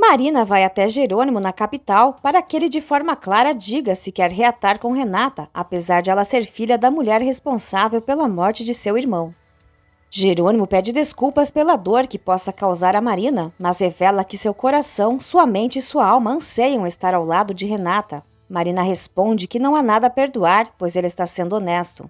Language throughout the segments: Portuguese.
Marina vai até Jerônimo na capital para que ele de forma clara diga se quer reatar com Renata, apesar de ela ser filha da mulher responsável pela morte de seu irmão. Jerônimo pede desculpas pela dor que possa causar a Marina, mas revela que seu coração, sua mente e sua alma anseiam estar ao lado de Renata. Marina responde que não há nada a perdoar, pois ele está sendo honesto.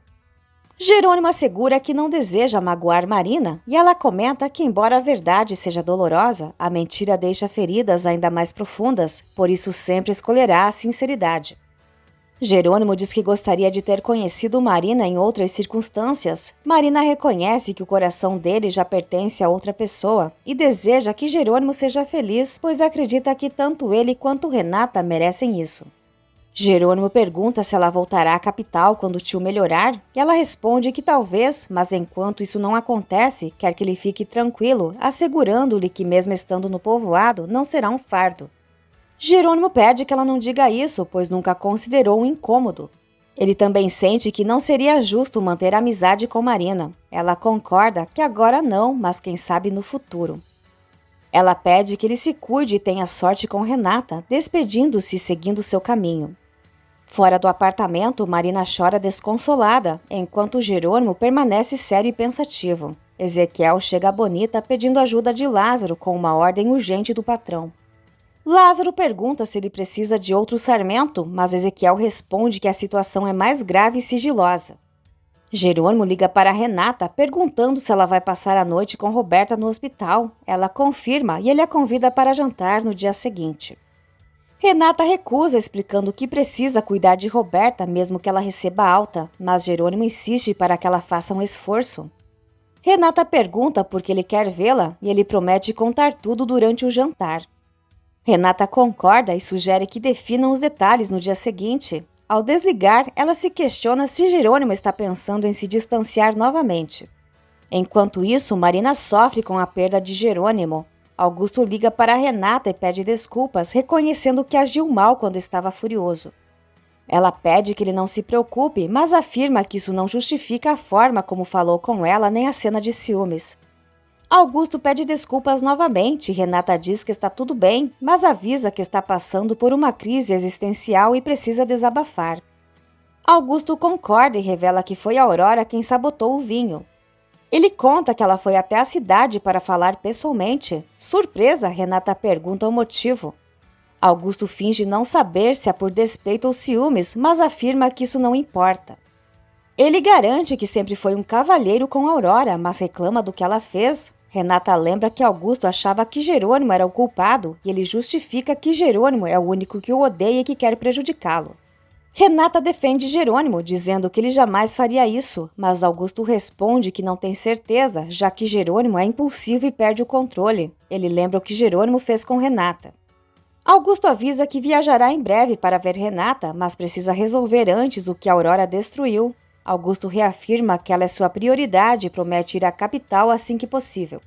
Jerônimo assegura que não deseja magoar Marina e ela comenta que, embora a verdade seja dolorosa, a mentira deixa feridas ainda mais profundas, por isso sempre escolherá a sinceridade. Jerônimo diz que gostaria de ter conhecido Marina em outras circunstâncias. Marina reconhece que o coração dele já pertence a outra pessoa e deseja que Jerônimo seja feliz, pois acredita que tanto ele quanto Renata merecem isso. Jerônimo pergunta se ela voltará à capital quando o tio melhorar, e ela responde que talvez, mas enquanto isso não acontece, quer que ele fique tranquilo, assegurando-lhe que mesmo estando no povoado, não será um fardo. Jerônimo pede que ela não diga isso, pois nunca considerou um incômodo. Ele também sente que não seria justo manter a amizade com Marina. Ela concorda que agora não, mas quem sabe no futuro. Ela pede que ele se cuide e tenha sorte com Renata, despedindo-se e seguindo seu caminho. Fora do apartamento, Marina chora desconsolada, enquanto Jerônimo permanece sério e pensativo. Ezequiel chega à Bonita pedindo ajuda de Lázaro com uma ordem urgente do patrão. Lázaro pergunta se ele precisa de outro sarmento, mas Ezequiel responde que a situação é mais grave e sigilosa. Jerônimo liga para Renata perguntando se ela vai passar a noite com Roberta no hospital. Ela confirma e ele a convida para jantar no dia seguinte. Renata recusa, explicando que precisa cuidar de Roberta mesmo que ela receba alta, mas Jerônimo insiste para que ela faça um esforço. Renata pergunta por que ele quer vê-la e ele promete contar tudo durante o jantar. Renata concorda e sugere que definam os detalhes no dia seguinte. Ao desligar, ela se questiona se Jerônimo está pensando em se distanciar novamente. Enquanto isso, Marina sofre com a perda de Jerônimo. Augusto liga para Renata e pede desculpas, reconhecendo que agiu mal quando estava furioso. Ela pede que ele não se preocupe, mas afirma que isso não justifica a forma como falou com ela nem a cena de ciúmes. Augusto pede desculpas novamente e Renata diz que está tudo bem, mas avisa que está passando por uma crise existencial e precisa desabafar. Augusto concorda e revela que foi Aurora quem sabotou o vinho. Ele conta que ela foi até a cidade para falar pessoalmente. Surpresa, Renata pergunta o motivo. Augusto finge não saber se é por despeito ou ciúmes, mas afirma que isso não importa. Ele garante que sempre foi um cavalheiro com Aurora, mas reclama do que ela fez. Renata lembra que Augusto achava que Jerônimo era o culpado e ele justifica que Jerônimo é o único que o odeia e que quer prejudicá-lo. Renata defende Jerônimo, dizendo que ele jamais faria isso, mas Augusto responde que não tem certeza, já que Jerônimo é impulsivo e perde o controle. Ele lembra o que Jerônimo fez com Renata. Augusto avisa que viajará em breve para ver Renata, mas precisa resolver antes o que Aurora destruiu. Augusto reafirma que ela é sua prioridade e promete ir à capital assim que possível.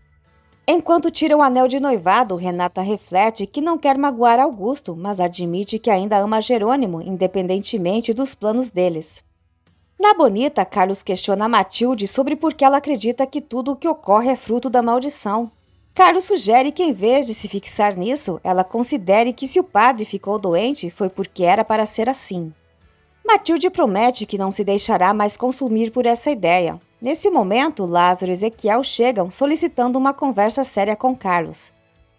Enquanto tira o anel de noivado, Renata reflete que não quer magoar Augusto, mas admite que ainda ama Jerônimo, independentemente dos planos deles. Na Bonita, Carlos questiona Matilde sobre por que ela acredita que tudo o que ocorre é fruto da maldição. Carlos sugere que, em vez de se fixar nisso, ela considere que se o padre ficou doente foi porque era para ser assim. Matilde promete que não se deixará mais consumir por essa ideia. Nesse momento, Lázaro e Ezequiel chegam solicitando uma conversa séria com Carlos.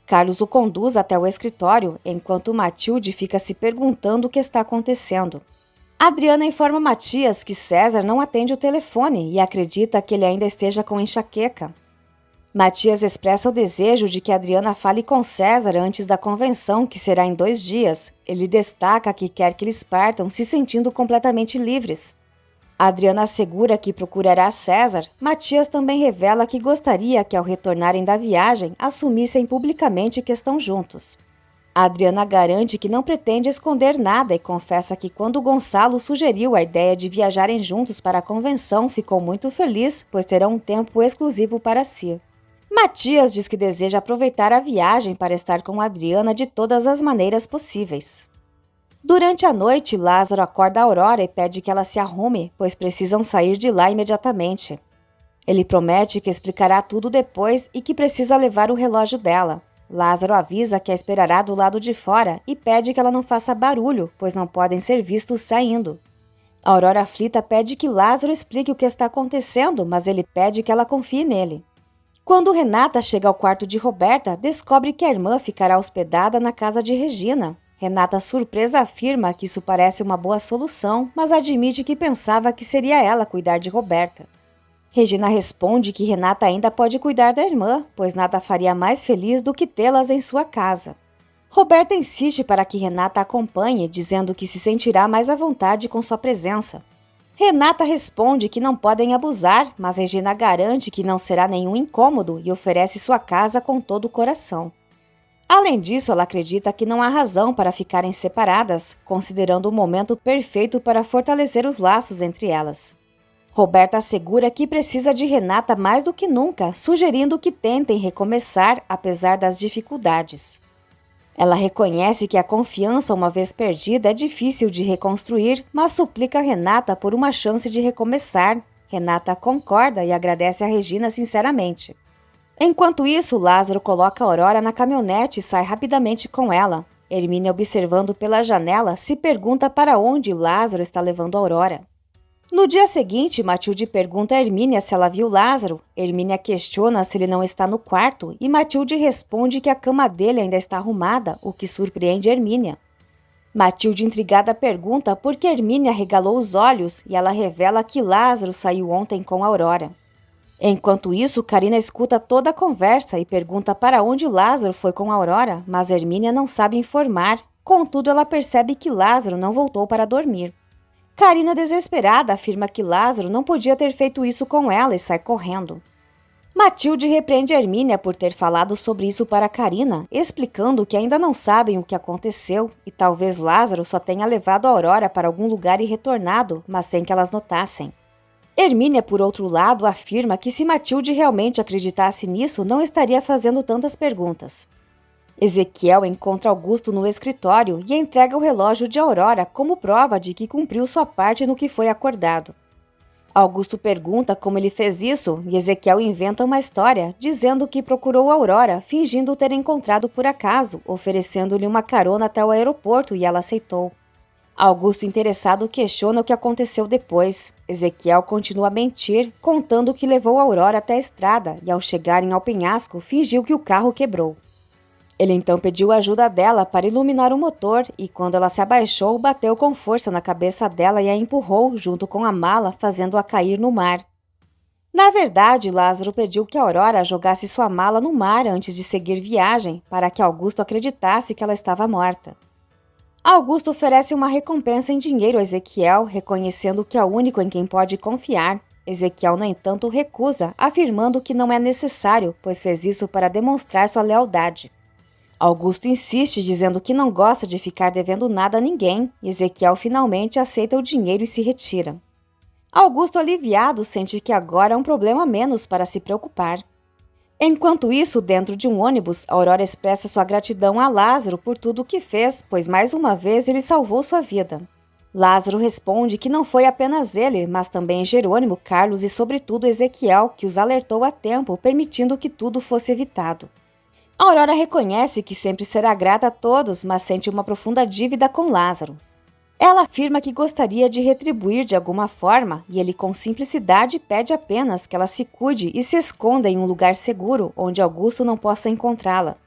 Carlos o conduz até o escritório, enquanto Matilde fica se perguntando o que está acontecendo. Adriana informa Matias que César não atende o telefone e acredita que ele ainda esteja com enxaqueca. Matias expressa o desejo de que Adriana fale com César antes da convenção, que será em 2 dias. Ele destaca que quer que eles partam se sentindo completamente livres. Adriana assegura que procurará César. Matias também revela que gostaria que, ao retornarem da viagem, assumissem publicamente que estão juntos. Adriana garante que não pretende esconder nada e confessa que quando Gonçalo sugeriu a ideia de viajarem juntos para a convenção, ficou muito feliz, pois terão um tempo exclusivo para si. Matias diz que deseja aproveitar a viagem para estar com Adriana de todas as maneiras possíveis. Durante a noite, Lázaro acorda Aurora e pede que ela se arrume, pois precisam sair de lá imediatamente. Ele promete que explicará tudo depois e que precisa levar o relógio dela. Lázaro avisa que a esperará do lado de fora e pede que ela não faça barulho, pois não podem ser vistos saindo. Aurora aflita pede que Lázaro explique o que está acontecendo, mas ele pede que ela confie nele. Quando Renata chega ao quarto de Roberta, descobre que a irmã ficará hospedada na casa de Regina. Renata, surpresa, afirma que isso parece uma boa solução, mas admite que pensava que seria ela cuidar de Roberta. Regina responde que Renata ainda pode cuidar da irmã, pois nada faria mais feliz do que tê-las em sua casa. Roberta insiste para que Renata a acompanhe, dizendo que se sentirá mais à vontade com sua presença. Renata responde que não podem abusar, mas Regina garante que não será nenhum incômodo e oferece sua casa com todo o coração. Além disso, ela acredita que não há razão para ficarem separadas, considerando o momento perfeito para fortalecer os laços entre elas. Roberta assegura que precisa de Renata mais do que nunca, sugerindo que tentem recomeçar apesar das dificuldades. Ela reconhece que a confiança, uma vez perdida, é difícil de reconstruir, mas suplica a Renata por uma chance de recomeçar. Renata concorda e agradece a Regina sinceramente. Enquanto isso, Lázaro coloca Aurora na caminhonete e sai rapidamente com ela. Hermínia, observando pela janela, se pergunta para onde Lázaro está levando Aurora. No dia seguinte, Matilde pergunta a Hermínia se ela viu Lázaro. Hermínia questiona se ele não está no quarto e Matilde responde que a cama dele ainda está arrumada, o que surpreende Hermínia. Matilde, intrigada, pergunta por que Hermínia regalou os olhos e ela revela que Lázaro saiu ontem com Aurora. Enquanto isso, Carina escuta toda a conversa e pergunta para onde Lázaro foi com Aurora, mas Hermínia não sabe informar. Contudo, ela percebe que Lázaro não voltou para dormir. Carina, desesperada, afirma que Lázaro não podia ter feito isso com ela e sai correndo. Matilde repreende Hermínia por ter falado sobre isso para Carina, explicando que ainda não sabem o que aconteceu e talvez Lázaro só tenha levado a Aurora para algum lugar e retornado, mas sem que elas notassem. Hermínia, por outro lado, afirma que se Matilde realmente acreditasse nisso, não estaria fazendo tantas perguntas. Ezequiel encontra Augusto no escritório e entrega o relógio de Aurora como prova de que cumpriu sua parte no que foi acordado. Augusto pergunta como ele fez isso e Ezequiel inventa uma história, dizendo que procurou Aurora, fingindo ter encontrado por acaso, oferecendo-lhe uma carona até o aeroporto e ela aceitou. Augusto, interessado, questiona o que aconteceu depois. Ezequiel continua a mentir, contando que levou Aurora até a estrada e, ao chegarem ao penhasco, fingiu que o carro quebrou. Ele então pediu ajuda dela para iluminar o motor e, quando ela se abaixou, bateu com força na cabeça dela e a empurrou junto com a mala, fazendo-a cair no mar. Na verdade, Lázaro pediu que Aurora jogasse sua mala no mar antes de seguir viagem, para que Augusto acreditasse que ela estava morta. Augusto oferece uma recompensa em dinheiro a Ezequiel, reconhecendo que é o único em quem pode confiar. Ezequiel, no entanto, recusa, afirmando que não é necessário, pois fez isso para demonstrar sua lealdade. Augusto insiste, dizendo que não gosta de ficar devendo nada a ninguém, e Ezequiel finalmente aceita o dinheiro e se retira. Augusto, aliviado, sente que agora é um problema a menos para se preocupar. Enquanto isso, dentro de um ônibus, Aurora expressa sua gratidão a Lázaro por tudo o que fez, pois mais uma vez ele salvou sua vida. Lázaro responde que não foi apenas ele, mas também Jerônimo, Carlos e sobretudo Ezequiel, que os alertou a tempo, permitindo que tudo fosse evitado. Aurora reconhece que sempre será grata a todos, mas sente uma profunda dívida com Lázaro. Ela afirma que gostaria de retribuir de alguma forma e ele, com simplicidade, pede apenas que ela se cuide e se esconda em um lugar seguro onde Augusto não possa encontrá-la.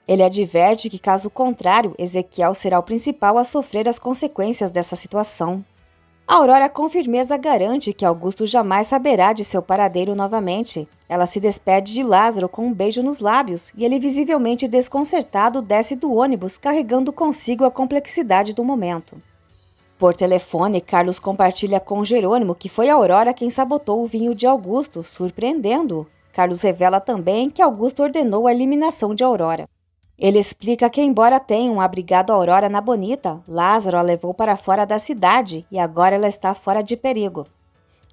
Ele adverte que, caso contrário, Ezequiel será o principal a sofrer as consequências dessa situação. Aurora, com firmeza, garante que Augusto jamais saberá de seu paradeiro novamente. Ela se despede de Lázaro com um beijo nos lábios e ele, visivelmente desconcertado, desce do ônibus carregando consigo a complexidade do momento. Por telefone, Carlos compartilha com Jerônimo que foi Aurora quem sabotou o vinho de Augusto, surpreendendo-o. Carlos revela também que Augusto ordenou a eliminação de Aurora. Ele explica que, embora tenham abrigado Aurora na Bonita, Lázaro a levou para fora da cidade e agora ela está fora de perigo.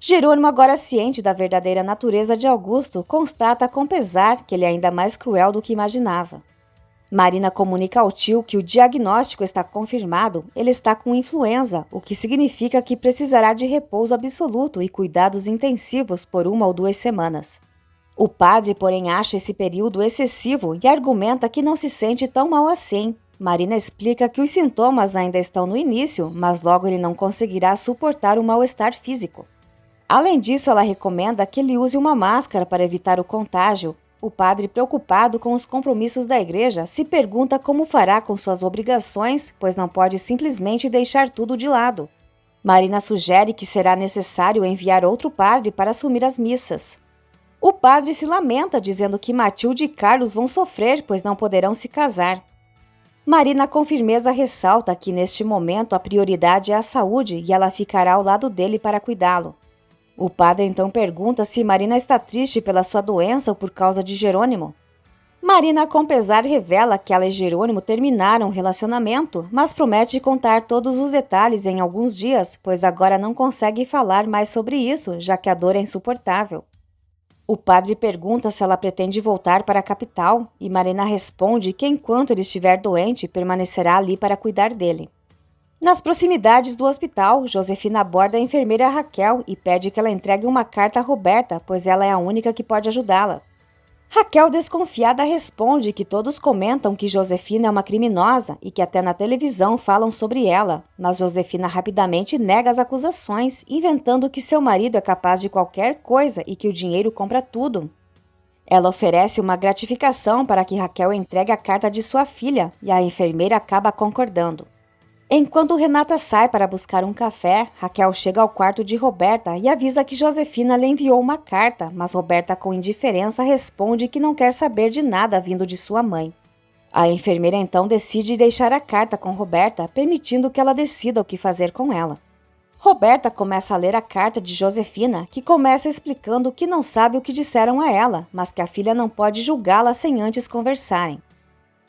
Jerônimo, agora ciente da verdadeira natureza de Augusto, constata com pesar que ele é ainda mais cruel do que imaginava. Marina comunica ao tio que o diagnóstico está confirmado, ele está com influenza, o que significa que precisará de repouso absoluto e cuidados intensivos por 1 ou 2 semanas. O padre, porém, acha esse período excessivo e argumenta que não se sente tão mal assim. Marina explica que os sintomas ainda estão no início, mas logo ele não conseguirá suportar o mal-estar físico. Além disso, ela recomenda que ele use uma máscara para evitar o contágio. O padre, preocupado com os compromissos da igreja, se pergunta como fará com suas obrigações, pois não pode simplesmente deixar tudo de lado. Marina sugere que será necessário enviar outro padre para assumir as missas. O padre se lamenta, dizendo que Matilde e Carlos vão sofrer, pois não poderão se casar. Marina com firmeza ressalta que neste momento a prioridade é a saúde e ela ficará ao lado dele para cuidá-lo. O padre então pergunta se Marina está triste pela sua doença ou por causa de Jerônimo. Marina com pesar revela que ela e Jerônimo terminaram o relacionamento, mas promete contar todos os detalhes em alguns dias, pois agora não consegue falar mais sobre isso, já que a dor é insuportável. O padre pergunta se ela pretende voltar para a capital e Marina responde que enquanto ele estiver doente, permanecerá ali para cuidar dele. Nas proximidades do hospital, Josefina aborda a enfermeira Raquel e pede que ela entregue uma carta a Roberta, pois ela é a única que pode ajudá-la. Raquel, desconfiada, responde que todos comentam que Josefina é uma criminosa e que até na televisão falam sobre ela, mas Josefina rapidamente nega as acusações, inventando que seu marido é capaz de qualquer coisa e que o dinheiro compra tudo. Ela oferece uma gratificação para que Raquel entregue a carta de sua filha e a enfermeira acaba concordando. Enquanto Renata sai para buscar um café, Raquel chega ao quarto de Roberta e avisa que Josefina lhe enviou uma carta, mas Roberta com indiferença responde que não quer saber de nada vindo de sua mãe. A enfermeira então decide deixar a carta com Roberta, permitindo que ela decida o que fazer com ela. Roberta começa a ler a carta de Josefina, que começa explicando que não sabe o que disseram a ela, mas que a filha não pode julgá-la sem antes conversarem.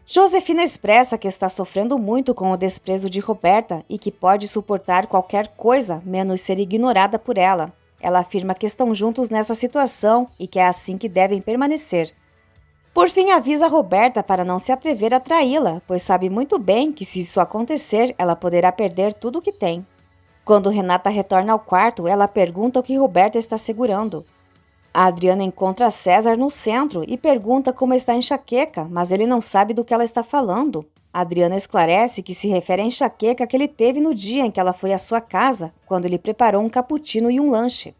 Josefina expressa que está sofrendo muito com o desprezo de Roberta e que pode suportar qualquer coisa, menos ser ignorada por ela. Ela afirma que estão juntos nessa situação e que é assim que devem permanecer. Por fim, avisa Roberta para não se atrever a traí-la, pois sabe muito bem que se isso acontecer, ela poderá perder tudo o que tem. Quando Renata retorna ao quarto, ela pergunta o que Roberta está segurando. A Adriana encontra César no centro e pergunta como está a enxaqueca, mas ele não sabe do que ela está falando. A Adriana esclarece que se refere à enxaqueca que ele teve no dia em que ela foi à sua casa, quando ele preparou um cappuccino e um lanche.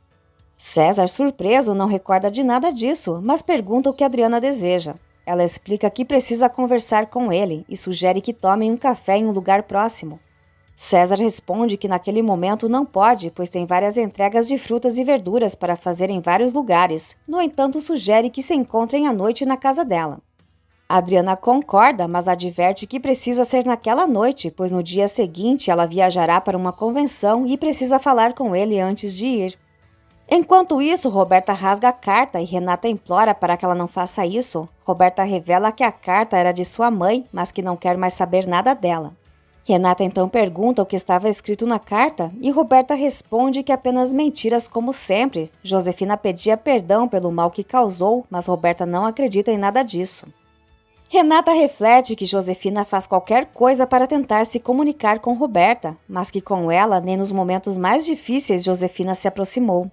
César, surpreso, não recorda de nada disso, mas pergunta o que Adriana deseja. Ela explica que precisa conversar com ele e sugere que tomem um café em um lugar próximo. César responde que naquele momento não pode, pois tem várias entregas de frutas e verduras para fazer em vários lugares. No entanto, sugere que se encontrem à noite na casa dela. Adriana concorda, mas adverte que precisa ser naquela noite, pois no dia seguinte ela viajará para uma convenção e precisa falar com ele antes de ir. Enquanto isso, Roberta rasga a carta e Renata implora para que ela não faça isso. Roberta revela que a carta era de sua mãe, mas que não quer mais saber nada dela. Renata então pergunta o que estava escrito na carta e Roberta responde que apenas mentiras como sempre. Josefina pedia perdão pelo mal que causou, mas Roberta não acredita em nada disso. Renata reflete que Josefina faz qualquer coisa para tentar se comunicar com Roberta, mas que com ela, nem nos momentos mais difíceis, Josefina se aproximou.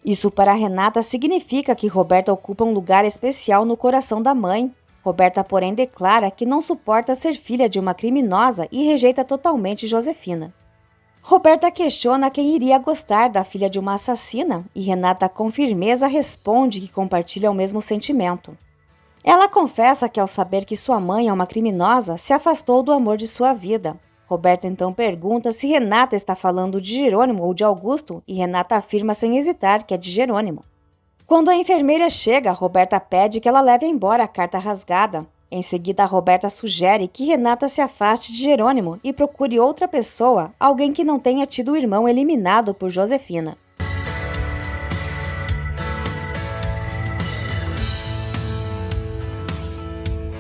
Isso para Renata significa que Roberta ocupa um lugar especial no coração da mãe. Roberta, porém, declara que não suporta ser filha de uma criminosa e rejeita totalmente Josefina. Roberta questiona quem iria gostar da filha de uma assassina e Renata, com firmeza, responde que compartilha o mesmo sentimento. Ela confessa que, ao saber que sua mãe é uma criminosa, se afastou do amor de sua vida. Roberta então pergunta se Renata está falando de Jerônimo ou de Augusto e Renata afirma sem hesitar que é de Jerônimo. Quando a enfermeira chega, Roberta pede que ela leve embora a carta rasgada. Em seguida, Roberta sugere que Renata se afaste de Jerônimo e procure outra pessoa, alguém que não tenha tido o irmão eliminado por Josefina.